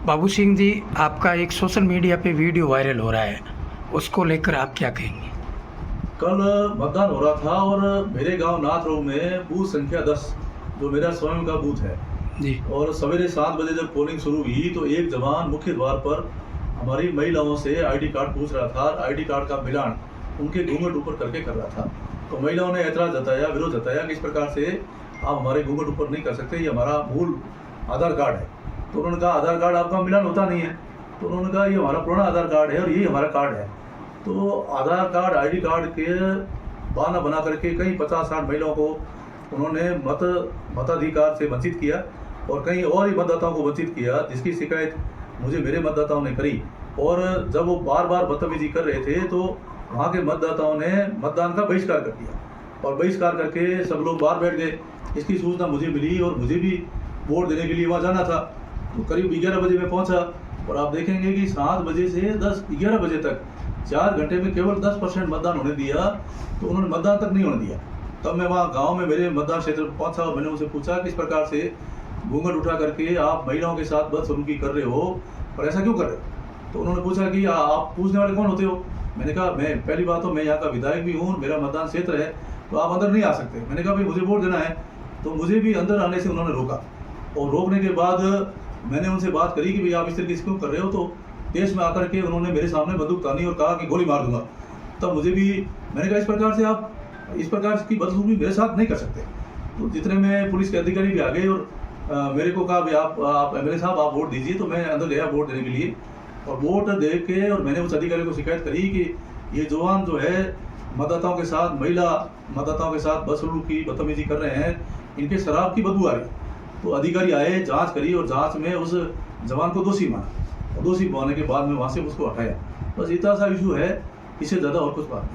बाबू सिंह जी, आपका एक social media पे वीडियो वायरल हो रहा है, उसको लेकर आप क्या कहेंगे? कल मतदान हो रहा था और मेरे गांव नाथरोग में बूथ संख्या 10 जो मेरा स्वयं का बूथ है जी और सवेरे 7 बजे जब पोलिंग शुरू हुई तो एक जवान मुख्य द्वार पर हमारी महिलाओं से आईडी कार्ड पूछ रहा था। आईडी कार्ड का मिलान उनके घूंघट ऊपर करके कर रहा था। तो महिलाओं ने ऐतराज जताया, विरोध जताया कि इस प्रकार से आप हमारे घूंघट ऊपर नहीं कर सकते, ये हमारा मूल आधार कार्ड है। तो उन्होंने कहा आधार कार्ड आपका मिलान होता नहीं है। तो उन्होंने कहा ये हमारा पुराना आधार कार्ड है और यही हमारा कार्ड है। तो आधार कार्ड आईडी कार्ड के बहाना बना करके कई 50-60 महिलाओं को उन्होंने मताधिकार से वंचित किया और कई और ही मतदाताओं को वंचित किया, जिसकी शिकायत मुझे मेरे मतदाताओं ने करी। और जब वो बार बार बदतमीजी कर रहे थे तो वहाँ के मतदाताओं ने मतदान का बहिष्कार कर दिया और बहिष्कार करके सब लोग बाहर बैठ गए। इसकी सूचना मुझे मिली और मुझे भी वोट देने के लिए वहाँ जाना था। तो करीब 11 बजे मैं पहुँचा और आप देखेंगे कि 7 बजे से 11 बजे तक 4 घंटे में केवल 10% मतदान होने दिया। तो उन्होंने मतदान तक नहीं होने दिया। तब मैं वहाँ गांव में मेरे मतदान क्षेत्र में पहुँचा और मैंने उनसे पूछा कि इस प्रकार से घूंघट उठा करके आप महिलाओं के साथ बदसलूकी कर रहे हो और ऐसा क्यों कर रहे हो? तो उन्होंने पूछा कि आप पूछने वाले कौन होते हो? मैंने कहा मैं पहली बात तो मैं यहाँ का विधायक भी हूँ, मेरा मतदान क्षेत्र है, तो आप अंदर नहीं आ सकते। मैंने कहा भाई मुझे वोट देना है। तो मुझे भी अंदर आने से उन्होंने रोका और रोकने के बाद मैंने उनसे बात करी कि भाई आप इस तरीके से क्यों कर रहे हो? तो देश में आकर के उन्होंने मेरे सामने बंदूक तानी और कहा कि गोली मार दूंगा। तब मुझे भी मैंने कहा इस प्रकार से आप इस प्रकार की बदसलूकी मेरे साथ नहीं कर सकते। तो जितने में पुलिस के अधिकारी भी आ गए और मेरे को कहा भाई आप एमएलए साहब आप वोट दीजिए। तो मैं अंदर गया वोट देने के लिए और वोट दे के और मैंने उस अधिकारी को शिकायत करी कि ये जवान जो है मतदाताओं के साथ महिला मतदाताओं के साथ बदसलूकी बदतमीजी कर रहे हैं, इनके शराब की बदबू आ रही। तो अधिकारी आए, जांच करी और जांच में उस जवान को दोषी माना और दोषी मानने के बाद में वहाँ से उसको हटाया। बस इतना सा इशू है, इससे ज़्यादा और कुछ बात नहीं।